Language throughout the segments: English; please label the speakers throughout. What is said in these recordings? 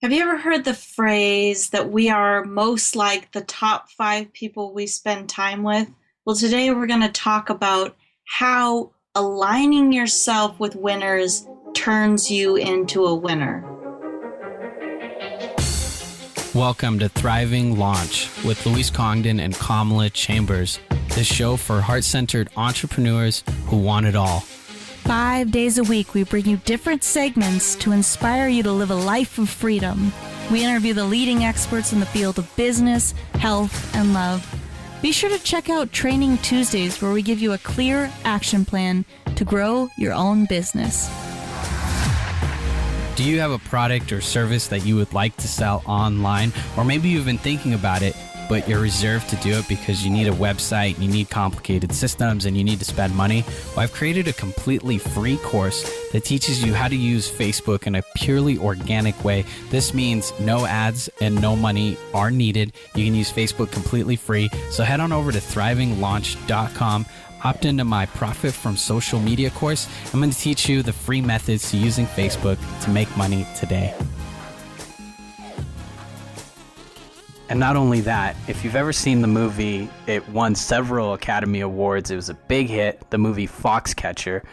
Speaker 1: Have you ever heard the phrase that we are most like the top five people we spend time with? Well, today we're going to talk about how aligning yourself with winners turns you into a winner.
Speaker 2: Welcome to Thriving Launch with Louise Congdon and Kamala Chambers, the show for heart-centered entrepreneurs who want it all.
Speaker 3: 5 days a week, we bring you different segments to inspire you to live a life of freedom. We interview the leading experts in the field of business, health, and love. Be sure to check out Training Tuesdays, where we give you a clear action plan to grow your own business.
Speaker 2: Do you have a product or service that you would like to sell online? Or maybe you've been thinking about it, but you're reserved to do it because you need a website, you need complicated systems, and you need to spend money? Well, I've created a completely free course that teaches you how to use Facebook in a purely organic way. This means no ads and no money are needed. You can use Facebook completely free. So head on over to thrivinglaunch.com. Opt into my Profit from Social Media course. I'm going to teach you the free methods to using Facebook to make money today. And not only that, if you've ever seen the movie, it won several Academy Awards. It was a big hit, the movie Foxcatcher.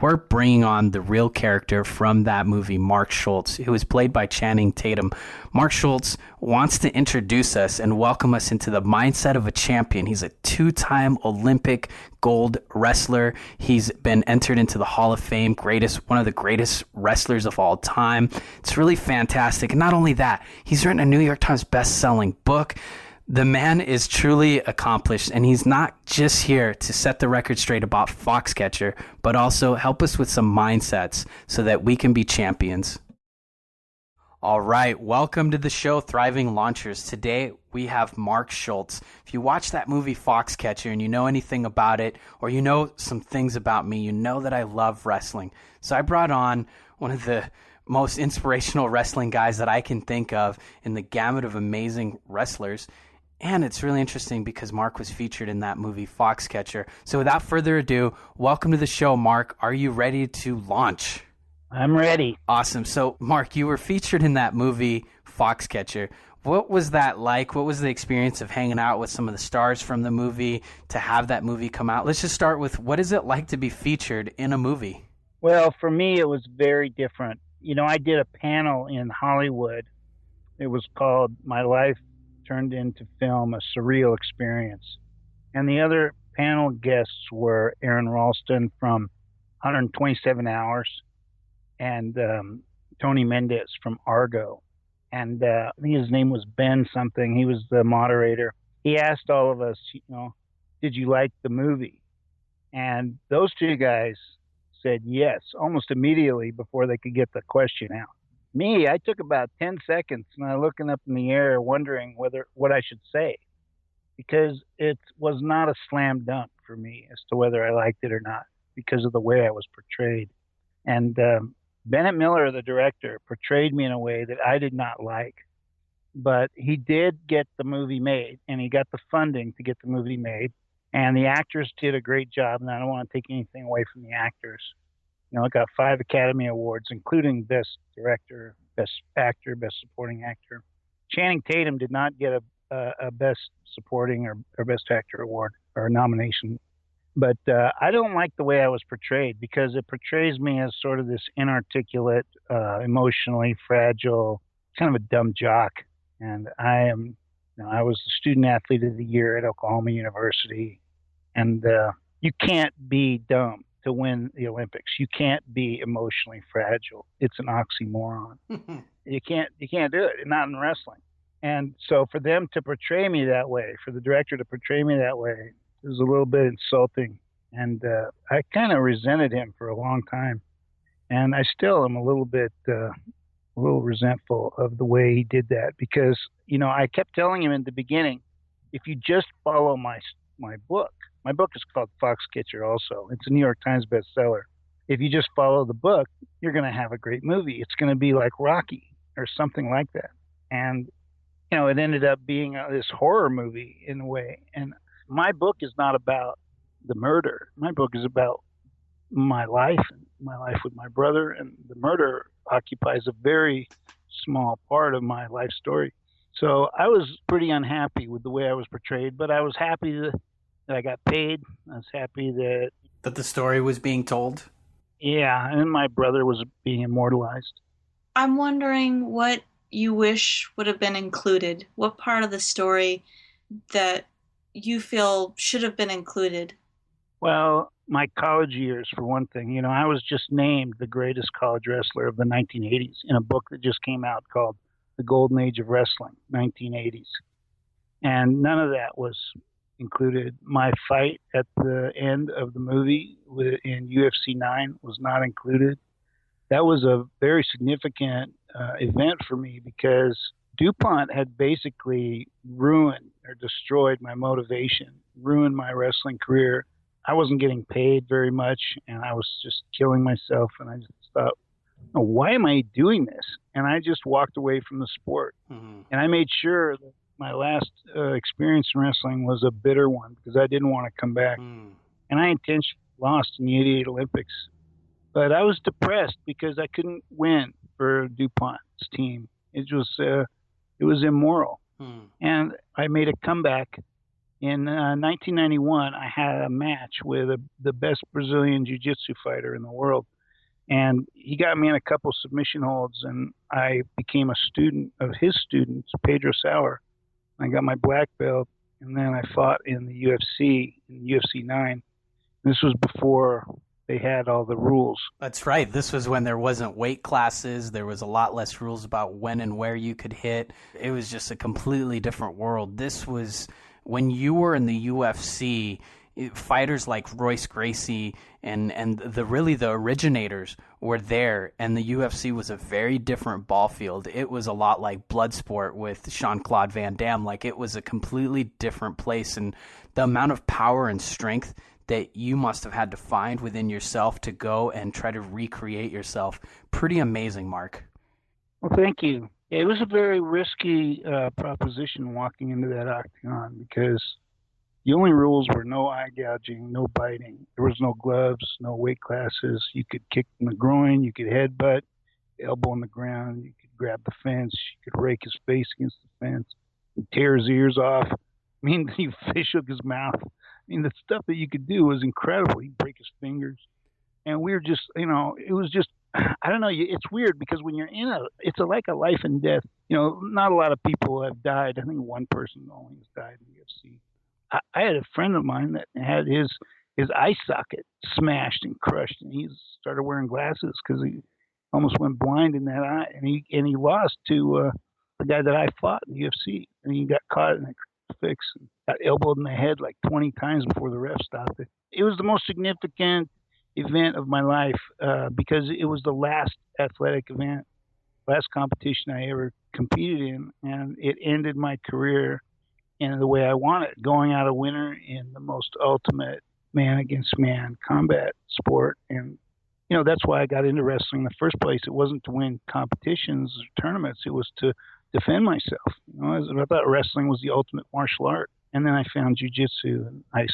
Speaker 2: We're bringing on the real character from that movie, Mark Schultz, who is played by Channing Tatum. Mark Schultz wants to introduce us and welcome us into the mindset of a champion. He's a two-time Olympic gold wrestler. He's been entered into the Hall of Fame, one of the greatest wrestlers of all time. It's really fantastic. And not only that, he's written a New York Times best-selling book. The man is truly accomplished, and he's not just here to set the record straight about Foxcatcher, but also help us with some mindsets so that we can be champions. All right, welcome to the show, Thriving Launchers. Today, we have Mark Schultz. If you watch that movie Foxcatcher and you know anything about it, or you know some things about me, you know that I love wrestling. So I brought on one of the most inspirational wrestling guys that I can think of in the gamut of amazing wrestlers. And it's really interesting because Mark was featured in that movie, Foxcatcher. So without further ado, welcome to the show, Mark. Are you ready to launch?
Speaker 4: I'm ready.
Speaker 2: Awesome. So, Mark, you were featured in that movie, Foxcatcher. What was that like? What was the experience of hanging out with some of the stars from the movie to have that movie come out? Let's just start with, what is it like to be featured in a movie?
Speaker 4: Well, for me, it was very different. You know, I did a panel in Hollywood. It was called My Life Turned into Film, A Surreal Experience. And the other panel guests were Aaron Ralston from 127 Hours and Tony Mendez from Argo. And I think his name was Ben something. He was the moderator. He asked all of us, did you like the movie? And those two guys said yes, almost immediately before they could get the question out. Me, I took about 10 seconds and I looking up in the air wondering what I should say, because it was not a slam dunk for me as to whether I liked it or not because of the way I was portrayed. And Bennett Miller, the director, portrayed me in a way that I did not like, but he did get the movie made and he got the funding to get the movie made. And the actors did a great job, and I don't want to take anything away from the actors. You know, it got 5 Academy Awards, including Best Director, Best Actor, Best Supporting Actor. Channing Tatum did not get a Best Supporting or Best Actor award or nomination. But I don't like the way I was portrayed because it portrays me as sort of this inarticulate, emotionally fragile, kind of a dumb jock. And I was the Student Athlete of the Year at Oklahoma University. And you can't be dumb to win the Olympics. You can't be emotionally fragile. It's an oxymoron. You can't do it, not in wrestling. And so for them to portray me that way, for the director to portray me that way, it was a little bit insulting. And I kind of resented him for a long time. And I still am a little resentful of the way he did that because, I kept telling him in the beginning, if you just follow my book is called Foxcatcher also. It's a New York Times bestseller. If you just follow the book, you're going to have a great movie. It's going to be like Rocky or something like that. And, it ended up being this horror movie in a way. And my book is not about the murder. My book is about my life with my brother. And the murder occupies a very small part of my life story. So I was pretty unhappy with the way I was portrayed, but I was happy that I got paid. I was happy that
Speaker 2: the story was being told.
Speaker 4: Yeah, and my brother was being immortalized.
Speaker 1: I'm wondering what you wish would have been included. What part of the story that you feel should have been included?
Speaker 4: Well, my college years, for one thing. You know, I was just named the greatest college wrestler of the 1980s in a book that just came out called The Golden Age of Wrestling, 1980s. And none of that was included. My fight at the end of the movie in UFC 9 was not included. That was a very significant event for me because DuPont had basically ruined or destroyed my motivation, ruined my wrestling career. I wasn't getting paid very much, and I was just killing myself. And I just thought, oh, why am I doing this? And I just walked away from the sport. Mm-hmm. And I made sure that my last experience in wrestling was a bitter one because I didn't want to come back. And I intentionally lost in the '88 Olympics. But I was depressed because I couldn't win for DuPont's team. It was immoral. And I made a comeback. In 1991, I had a match with the best Brazilian jiu-jitsu fighter in the world. And he got me in a couple submission holds, and I became a student of his students, Pedro Sauer. I got my black belt, and then I fought in the UFC, in UFC 9. This was before they had all the rules.
Speaker 2: That's right. This was when there wasn't weight classes. There was a lot less rules about when and where you could hit. It was just a completely different world. This was when you were in the UFC. Fighters like Royce Gracie and the originators were there, and the UFC was a very different ball field. It was a lot like Bloodsport with Jean-Claude Van Damme. Like, it was a completely different place, and the amount of power and strength that you must have had to find within yourself to go and try to recreate yourself. Pretty amazing, Mark.
Speaker 4: Well, thank you. It was a very risky proposition walking into that octagon because the only rules were no eye gouging, no biting. There was no gloves, no weight classes. You could kick in the groin, you could headbutt, elbow on the ground, you could grab the fence, you could rake his face against the fence, and tear his ears off. I mean, you fish hook his mouth. I mean, the stuff that you could do was incredible. He'd break his fingers. And we were just, it was just, I don't know, it's weird because when you're it's like a life and death. Not a lot of people have died. I think one person only has died in the UFC. I had a friend of mine that had his eye socket smashed and crushed, and he started wearing glasses because he almost went blind in that eye. And he lost to the guy that I fought in the UFC, and he got caught in a fix and got elbowed in the head like 20 times before the ref stopped it. It was the most significant event of my life because it was the last athletic event, last competition I ever competed in, and it ended my career in the way I want it, going out a winner in the most ultimate man against man combat sport. And, that's why I got into wrestling in the first place. It wasn't to win competitions or tournaments. It was to defend myself. I thought wrestling was the ultimate martial art. And then I found jiu-jitsu, and I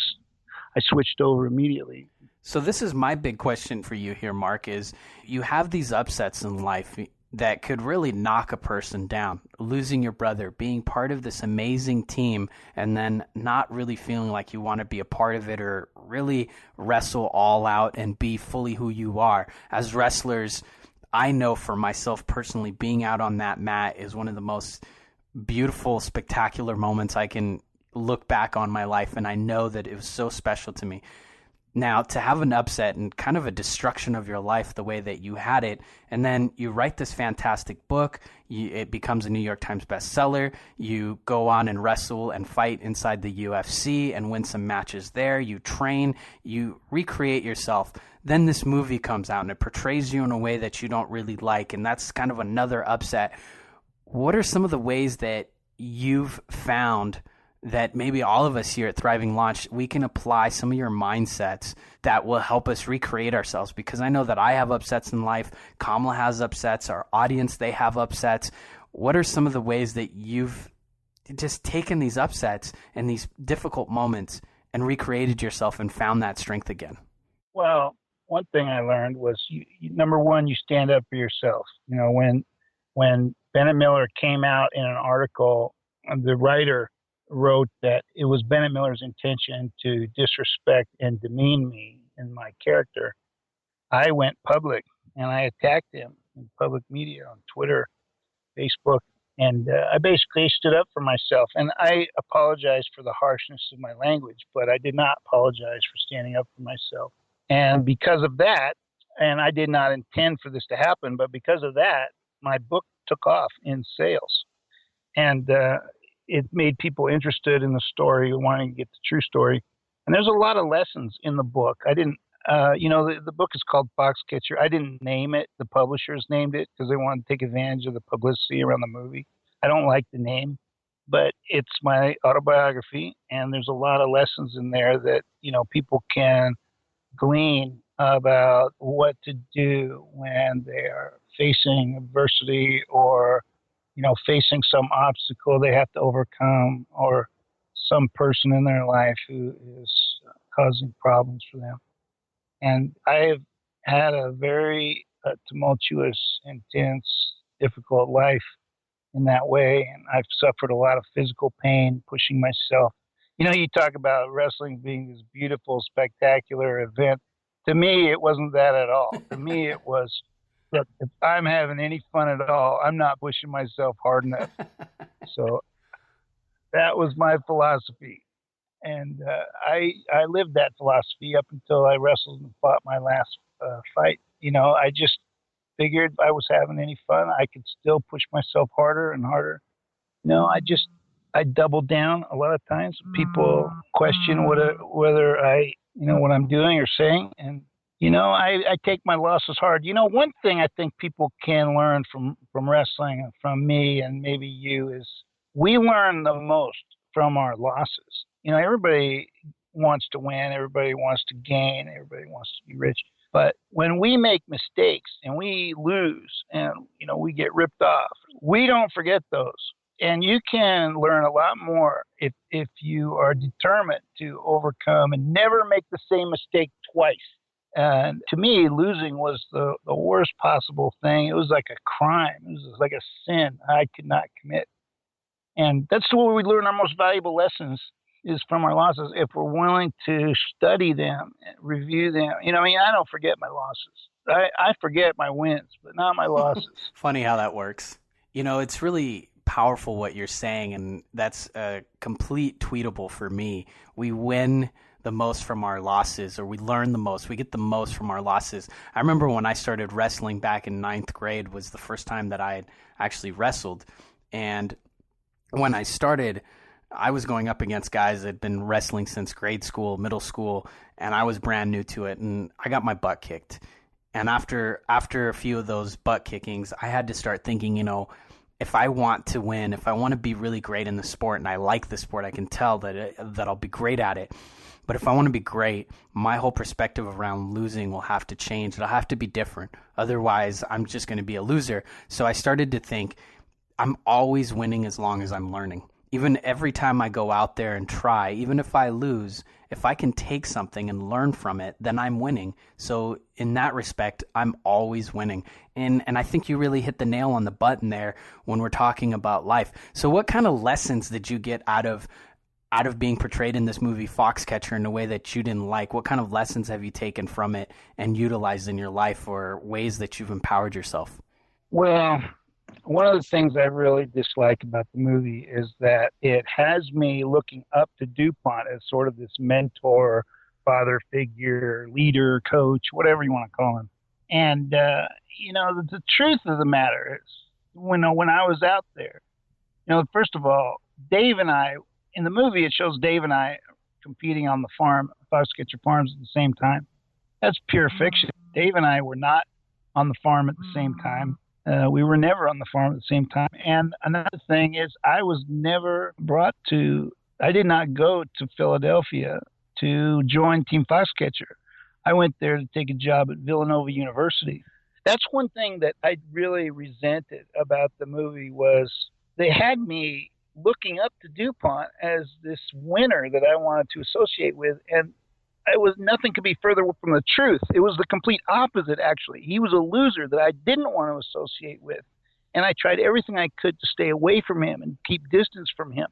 Speaker 4: switched over immediately.
Speaker 2: So this is my big question for you here, Mark, is you have these upsets in life that could really knock a person down. Losing your brother, being part of this amazing team, and then not really feeling like you want to be a part of it or really wrestle all out and be fully who you are. As wrestlers, I know for myself personally, being out on that mat is one of the most beautiful, spectacular moments I can look back on my life, and I know that it was so special to me. Now, to have an upset and kind of a destruction of your life the way that you had it, and then you write this fantastic book, it becomes a New York Times bestseller, you go on and wrestle and fight inside the UFC and win some matches there, you train, you recreate yourself. Then this movie comes out and it portrays you in a way that you don't really like, and that's kind of another upset. What are some of the ways that you've found that maybe all of us here at Thriving Launch, we can apply some of your mindsets that will help us recreate ourselves? Because I know that I have upsets in life. Kamala has upsets. Our audience, they have upsets. What are some of the ways that you've just taken these upsets and these difficult moments and recreated yourself and found that strength again?
Speaker 4: Well, one thing I learned was, number one, you stand up for yourself. When Bennett Miller came out in an article. The writer wrote that it was Bennett Miller's intention to disrespect and demean me and my character. I went public and I attacked him in public media on Twitter, Facebook, and I basically stood up for myself. And I apologized for the harshness of my language, but I did not apologize for standing up for myself. And because of that, and I did not intend for this to happen, but because of that, my book took off in sales. And it made people interested in the story, wanting to get the true story. And there's a lot of lessons in the book. I didn't, the book is called Foxcatcher. I didn't name it. The publishers named it because they wanted to take advantage of the publicity around the movie. I don't like the name, but it's my autobiography. And there's a lot of lessons in there that, people can glean about what to do when they are facing adversity or, facing some obstacle they have to overcome, or some person in their life who is causing problems for them. And I have had a very tumultuous, intense, difficult life in that way. And I've suffered a lot of physical pain pushing myself. You talk about wrestling being this beautiful, spectacular event. To me, it wasn't that at all. To me, it was, look, if I'm having any fun at all, I'm not pushing myself hard enough. So that was my philosophy. And I lived that philosophy up until I wrestled and fought my last fight. I just figured if I was having any fun, I could still push myself harder and harder. I doubled down a lot of times. People question whether I, what I'm doing or saying. And, I take my losses hard. One thing I think people can learn from wrestling and from me and maybe you is we learn the most from our losses. Everybody wants to win. Everybody wants to gain. Everybody wants to be rich. But when we make mistakes and we lose and, we get ripped off, we don't forget those. And you can learn a lot more if you are determined to overcome and never make the same mistake twice. And to me, losing was the worst possible thing. It was like a crime. It was like a sin I could not commit. And that's where we learn our most valuable lessons, is from our losses, if we're willing to study them, review them. I don't forget my losses. I forget my wins, but not my losses.
Speaker 2: Funny how that works. It's really powerful what you're saying, and that's a complete tweetable for me. We win the most from our losses, or we learn the most. We get the most from our losses. I remember when I started wrestling back in 9th grade was the first time that I had actually wrestled. And when I started, I was going up against guys that had been wrestling since grade school, middle school, and I was brand new to it, and I got my butt kicked. And after a few of those butt kickings, I had to start thinking, if I want to win, if I want to be really great in the sport, and I like the sport, I can tell that I'll be great at it. But if I want to be great, my whole perspective around losing will have to change. It'll have to be different. Otherwise, I'm just going to be a loser. So I started to think, I'm always winning as long as I'm learning. Even every time I go out there and try, even if I lose, if I can take something and learn from it, then I'm winning. So in that respect, I'm always winning. And I think you really hit the nail on the button there when we're talking about life. So what kind of lessons did you get out of being portrayed in this movie Foxcatcher in a way that you didn't like? What kind of lessons have you taken from it and utilized in your life, or ways that you've empowered yourself?
Speaker 4: Well, one of the things I really dislike about the movie is that it has me looking up to DuPont as sort of this mentor, father figure, leader, coach, whatever you want to call him. And, the truth of the matter is, when I was out there, first of all, Dave and I, in the movie, it shows Dave and I competing on the farm, Foxcatcher Farms, at the same time. That's pure fiction. Dave and I were not on the farm at the same time. We were never on the farm at the same time. And another thing is, I did not go to Philadelphia to join Team Foxcatcher. I went there to take a job at Villanova University. That's one thing that I really resented about the movie, was they had me looking up to DuPont as this winner that I wanted to associate with. And nothing could be further from the truth. It was the complete opposite, actually. He was a loser that I didn't want to associate with. And I tried everything I could to stay away from him and keep distance from him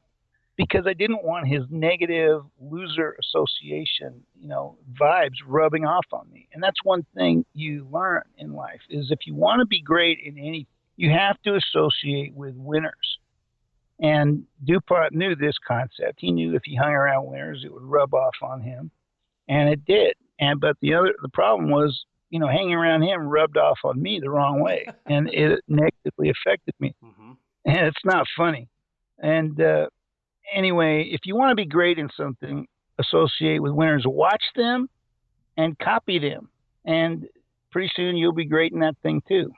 Speaker 4: because I didn't want his negative loser association, vibes rubbing off on me. And that's one thing you learn in life is if you want to be great in anything, you have to associate with winners. And DuPont knew this concept. He knew if he hung around winners, it would rub off on him. And it did. But the problem was, hanging around him rubbed off on me the wrong way. And it negatively affected me. Mm-hmm. And it's not funny. And anyway, if you want to be great in something, associate with winners, watch them and copy them. And pretty soon you'll be great in that thing too.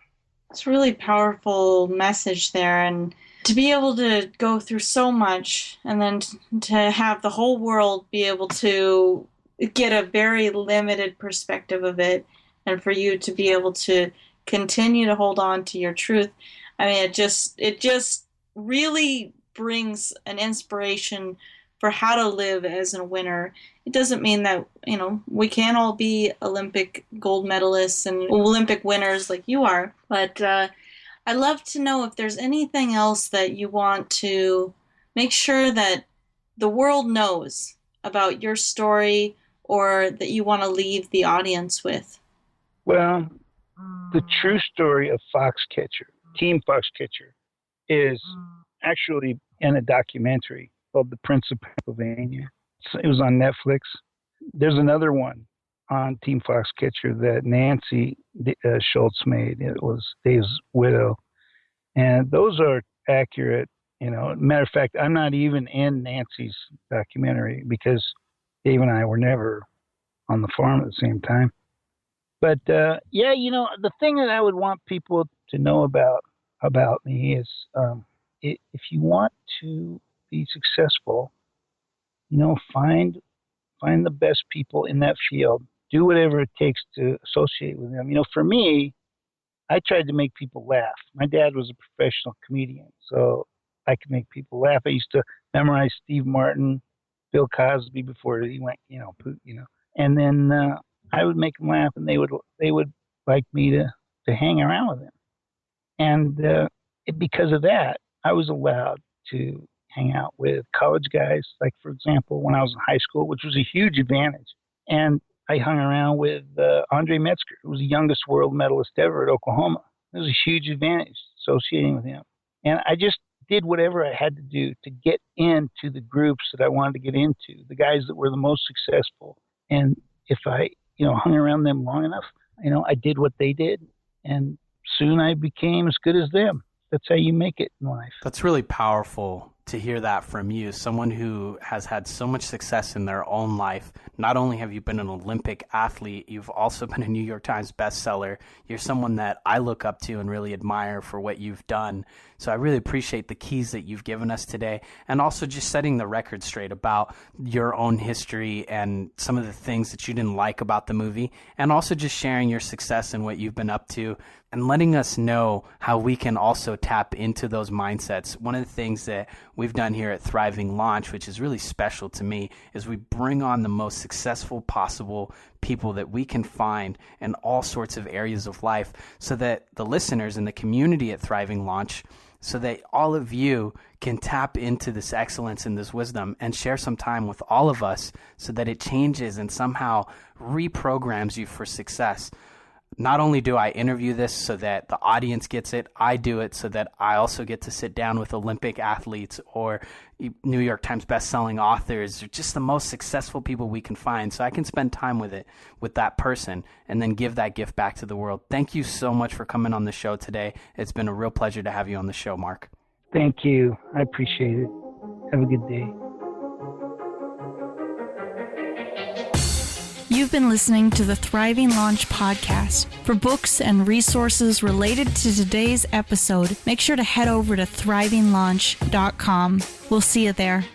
Speaker 1: It's a really powerful message there. And to be able to go through so much and then to have the whole world be able to get a very limited perspective of it, and for you to be able to continue to hold on to your truth. I mean, it just really brings an inspiration for how to live as a winner. It doesn't mean that, we can't all be Olympic gold medalists and Olympic winners like you are, but I'd love to know if there's anything else that you want to make sure that the world knows about your story or that you want to leave the audience with.
Speaker 4: Well, the true story of Foxcatcher, Team Foxcatcher, is actually in a documentary called The Prince of Pennsylvania. It was on Netflix. There's another one on Team Foxcatcher that Nancy Schultz made. It was Dave's widow. And those are accurate. Matter of fact, I'm not even in Nancy's documentary because Dave and I were never on the farm at the same time. But the thing that I would want people to know about me is if you want to be successful, find the best people in that field. Do whatever it takes to associate with them. For me, I tried to make people laugh. My dad was a professional comedian, so I could make people laugh. I used to memorize Steve Martin, Bill Cosby before he went, and then I would make them laugh, and they would like me to hang around with them. And because of that, I was allowed to hang out with college guys, like, for example, when I was in high school, which was a huge advantage. And I hung around with Andre Metzger, who was the youngest world medalist ever at Oklahoma. It was a huge advantage associating with him. And I just did whatever I had to do to get into the groups that I wanted to get into, the guys that were the most successful. And if I, hung around them long enough, I did what they did. And soon I became as good as them. That's how you make it in life.
Speaker 2: That's really powerful to hear that from you, someone who has had so much success in their own life. Not only have you been an Olympic athlete, you've also been a New York Times bestseller. You're someone that I look up to and really admire for what you've done. So I really appreciate the keys that you've given us today, and also just setting the record straight about your own history and some of the things that you didn't like about the movie, and also just sharing your success and what you've been up to and letting us know how we can also tap into those mindsets. One of the things that we've done here at Thriving Launch, which is really special to me, is we bring on the most successful possible people that we can find in all sorts of areas of life, so that the listeners and the community at Thriving Launch, so that all of you can tap into this excellence and this wisdom and share some time with all of us, so that it changes and somehow reprograms you for success. Not only do I interview this so that the audience gets it, I do it so that I also get to sit down with Olympic athletes or New York Times bestselling authors, or just the most successful people we can find, so I can spend time with that person and then give that gift back to the world. Thank you so much for coming on the show today. It's been a real pleasure to have you on the show, Mark.
Speaker 4: Thank you. I appreciate it. Have a good day.
Speaker 3: You've been listening to the Thriving Launch podcast. For books and resources related to today's episode, make sure to head over to thrivinglaunch.com. We'll see you there.